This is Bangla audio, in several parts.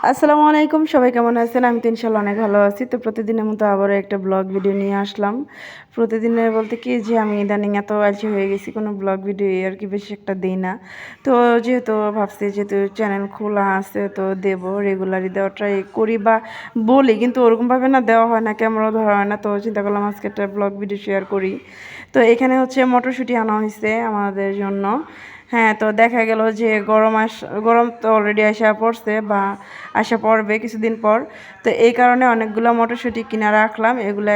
আসসালামু আলাইকুম, সবাই কেমন আছেন? আমি তো ইনশাল্লাহ অনেক ভালো আছি। তো প্রতিদিনের মতো আবারও একটা ব্লগ ভিডিও নিয়ে আসলাম। প্রতিদিনের বলতে কি যে আমি ইদানিং এত আলসি হয়ে গেছি, কোনো ব্লগ ভিডিও আর কি বেশি একটা দিই না। তো যেহেতু ভাবছি যেহেতু চ্যানেল খোলা আছে তো দেবো, রেগুলারই দেওয়ার ট্রাই করি বা বলি, কিন্তু ওরকমভাবে না দেওয়া হয় না, ক্যামেরা ধরা হয় না। তো চিন্তা করলাম আজকে একটা ব্লগ ভিডিও শেয়ার করি। তো এখানে হচ্ছে মটরশুঁটি আনা হয়েছে আমাদের জন্য। হ্যাঁ, তো দেখা গেল যে গরম তো অলরেডি আসা পড়ছে বা আসা পড়বে কিছুদিন পর। তো এই কারণে অনেকগুলো মটরশুঁটি কিনে রাখলাম। এগুলা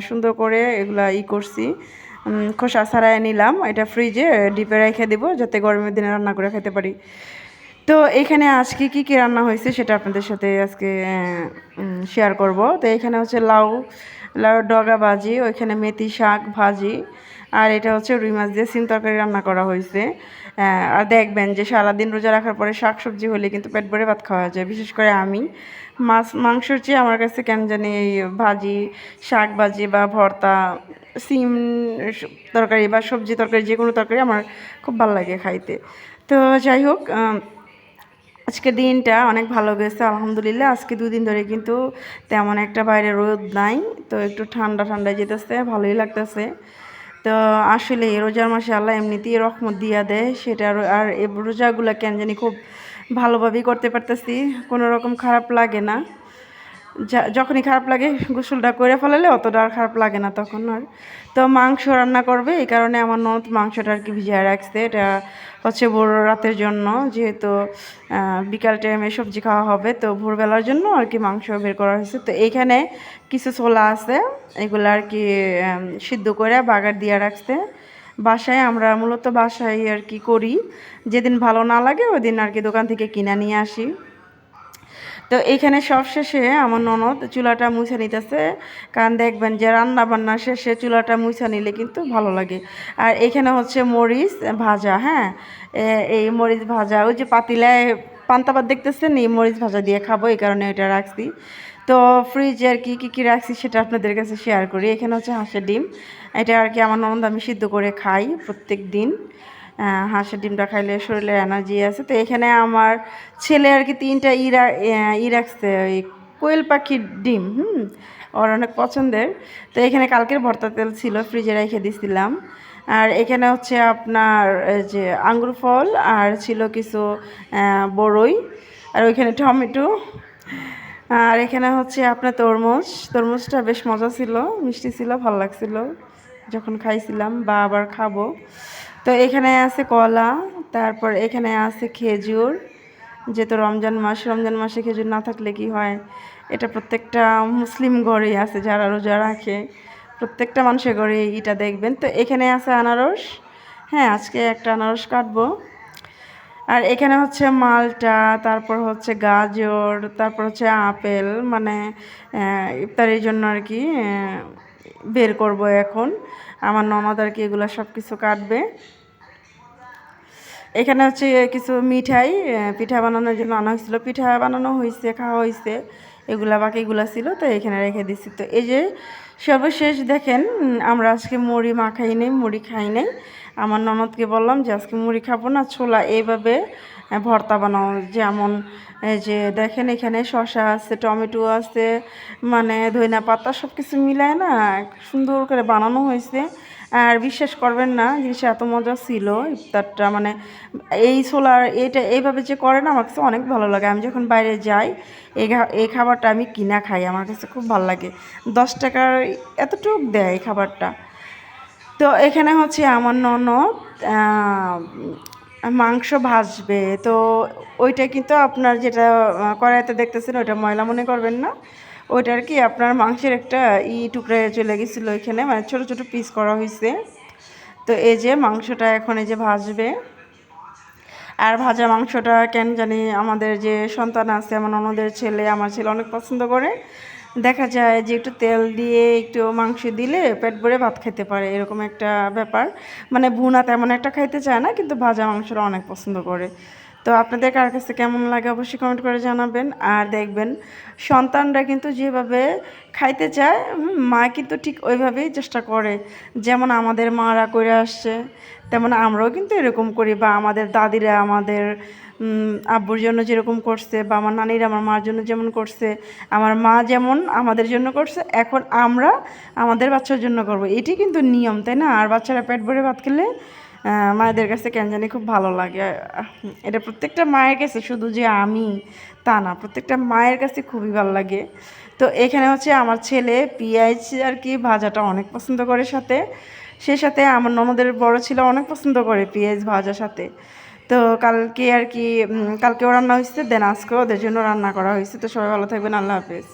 সুন্দর করে এগুলা করছি, খোসা ছাড়াই নিলাম। এটা ফ্রিজে ডিপে রেখে দেবো যাতে গরমের দিনে রান্না করে খেতে পারি। তো এখানে আজকে কি কি রান্না হয়েছে সেটা আপনাদের সাথে আজকে শেয়ার করব। তো এখানে হচ্ছে লাউ লাউ ডগা ভাজি, ওইখানে মেথি শাক ভাজি, আর এটা হচ্ছে রুই মাছ দিয়ে সিম তরকারি রান্না করা হয়েছে। আর দেখবেন যে সারাদিন রোজা রাখার পরে শাক সবজি হলে কিন্তু পেট ভরে ভাত খাওয়া যায়। বিশেষ করে আমি মাংসর চেয়ে আমার কাছে কেন জানি এই ভাজি, শাক ভাজি বা ভর্তা, সিম তরকারি বা সবজি তরকারি, যে কোনো তরকারি আমার খুব ভালো লাগে খাইতে। তো যাই হোক, আজকের দিনটা অনেক ভালো গেছে আলহামদুলিল্লাহ। আজকে 2 দিন ধরে কিন্তু তেমন একটা বাইরে রোদ নাই, তো একটু ঠান্ডা ঠান্ডা যেতেছে, ভালোই লাগতেছে। তো আসলে এই রোজার মাসে আল্লাহ এমনিতেই রহমত দিয়া দেয়, সেটা আর এই রোজাগুলো কেন জানি খুব ভালোভাবেই করতে পারতেছি, কোনো রকম খারাপ লাগে না। যখনই খারাপ লাগে গোসলটা করে ফেলালে অতটা আর খারাপ লাগে না তখন আর। তো মাংস রান্না করবে, এই কারণে আমার ননদ মাংসটা আর কি ভিজিয়ে রাখছে। এটা হচ্ছে ভোর রাতের জন্য, যেহেতু বিকাল টাইমে সবজি খাওয়া হবে, তো ভোরবেলার জন্য আর কি মাংস বের করা হয়েছে। তো এইখানে কিছু ছোলা আছে, এগুলো আর কি সিদ্ধ করে বাগার দিয়ে রাখছে। বাসায় আমরা মূলত বাসায় আর কি করি, যেদিন ভালো না লাগে ওই দিন আর কি দোকান থেকে কিনে নিয়ে আসি। তো এইখানে সবশেষে আমার ননদ চুলাটা মুছে নিতেছে, কারণ দেখবেন যে রান্না বান্না শেষে চুলাটা মুছে নিলে কিন্তু ভালো লাগে। আর এখানে হচ্ছে মরিচ ভাজা, হ্যাঁ, এই মরিচ ভাজা ওই যে পাতিলায় পান্তা ভাত দেখতেছেন, এই মরিচ ভাজা দিয়ে খাবো, এই কারণে এটা রাখছি। তো ফ্রিজে আর কি কী কী রাখছি সেটা আপনাদের কাছে শেয়ার করি। এখানে হচ্ছে হাঁসের ডিম, এটা আর কি আমার ননদ আমি সিদ্ধ করে খাই প্রত্যেক দিন। হাঁসের ডিমটা খাইলে শরীরে এনার্জি আছে। তো এখানে আমার ছেলে আর কি 3টা রাখছে, ওই কোয়েল পাখির ডিম, ওর অনেক পছন্দের। তো এখানে কালকের ভর্তা তেল ছিল, ফ্রিজে রেখে দিয়েছিলাম। আর এখানে হচ্ছে আপনার যে আঙ্গুর ফল, আর ছিল কিছু বড়ই, আর ওইখানে টমেটো, আর এখানে হচ্ছে আপনার তরমুজটা বেশ মজা ছিল, মিষ্টি ছিল, ভালো লাগছিল যখন খাইছিলাম বা আবার খাবো। তো এখানে আছে কলা, তারপর এখানে আছে খেজুর, যেহেতু রমজান মাসে খেজুর না থাকলে কি হয়, এটা প্রত্যেকটা মুসলিম ঘরেই আছে, যারা রোজা রাখে প্রত্যেকটা মানুষের ঘরে এটা দেখবেন। তো এখানে আছে আনারস, হ্যাঁ আজকে একটা আনারস কাটবো। আর এখানে হচ্ছে মালটা, তারপর হচ্ছে গাজর, তারপর হচ্ছে আপেল, মানে ইফতারির জন্য আর কি বের করব এখন। আমার ননদ আর কি এগুলো সব কিছু কাটবে। এখানে হচ্ছে কিছু মিঠাই, পিঠা বানানোর জন্য আনা হয়েছিল, পিঠা বানানো হয়েছে, খাওয়া হয়েছে, এগুলা বাকিগুলা ছিল, তো এখানে রেখে দিচ্ছি। তো এই যে সর্বশেষ দেখেন, আমরা আজকে মুড়ি মাখাই নেই, মুড়ি খাই নেই। আমার ননদকে বললাম যে আজকে মুড়ি খাবো না, ছোলা এইভাবে ভর্তা বানাও, যেমন এই যে দেখেন এখানে শসা আছে, টমেটো আছে, মানে ধনিয়া পাতা, সব কিছু মিলায় না সুন্দর করে বানানো হয়েছে। আর বিশ্বাস করবেন না, জিনিসটা এত মজা ছিল ইফতারটা, মানে এই ছোলার এটা এইভাবে যে করে না, আমার কাছে অনেক ভালো লাগে। আমি যখন বাইরে যাই এই খাবারটা আমি কিনা খাই, আমার কাছে খুব ভালো লাগে। 10 টাকার এতটুক দেয় এই খাবারটা। তো এখানে হচ্ছে আমার ননদ মাংস ভাজবে। তো ওইটা কিন্তু আপনার যেটা কড়াইতে দেখতেছেন ওইটা ময়লা মনে করবেন না, ওইটা আর কি আপনার মাংসের একটা টুকরা চলে গেছিলো এখানে, মানে ছোট ছোট পিস করা হয়েছে। তো এই যে মাংসটা এখন এই যে ভাজবে। আর ভাজা মাংসটা কেন জানি আমাদের যে সন্তান আছে, আমার ননদের ছেলে, আমার ছেলে অনেক পছন্দ করে। দেখা যায় যে একটু তেল দিয়ে একটু মাংস দিলে পেট ভরে ভাত খেতে পারে, এরকম একটা ব্যাপার। মানে ভুনা তেমন একটা খাইতে চায় না, কিন্তু ভাজা মাংসটা অনেক পছন্দ করে। তো আপনাদের কার কাছে কেমন লাগে অবশ্যই কমেন্ট করে জানাবেন। আর দেখবেন সন্তানরা কিন্তু যেভাবে খাইতে চায়, মা কিন্তু ঠিক ওইভাবেই চেষ্টা করে, যেমন আমাদের মারা করে আসছে তেমন আমরাও কিন্তু এরকম করি, বা আমাদের দাদিরা আমাদের আব্বুর জন্য যেরকম করছে বা আমার নানির আমার মার জন্য যেমন করছে, আমার মা যেমন আমাদের জন্য করছে, এখন আমরা আমাদের বাচ্চার জন্য করব। এটি কিন্তু নিয়ম, তাই না? আর বাচ্চারা পেট ভরে ভাত খেলে মায়েদের কাছে কেন জানি খুব ভালো লাগে। এটা প্রত্যেকটা মায়ের কাছে, শুধু যে আমি তা না, প্রত্যেকটা মায়ের কাছে খুবই ভালো লাগে। তো এখানে হচ্ছে আমার ছেলে পেঁয়াজ আর কি ভাজাটা অনেক পছন্দ করে সাথে, সে সাথে আমার ননদের বড় ছেলে অনেক পছন্দ করে পেঁয়াজ ভাজার সাথে। তো কালকে আর কি কালকেও রান্না হয়েছে, দেন আজকেও ওদের জন্য রান্না করা হয়েছে। তো সবাই ভালো থাকবেন, আল্লাহ হাফেজ।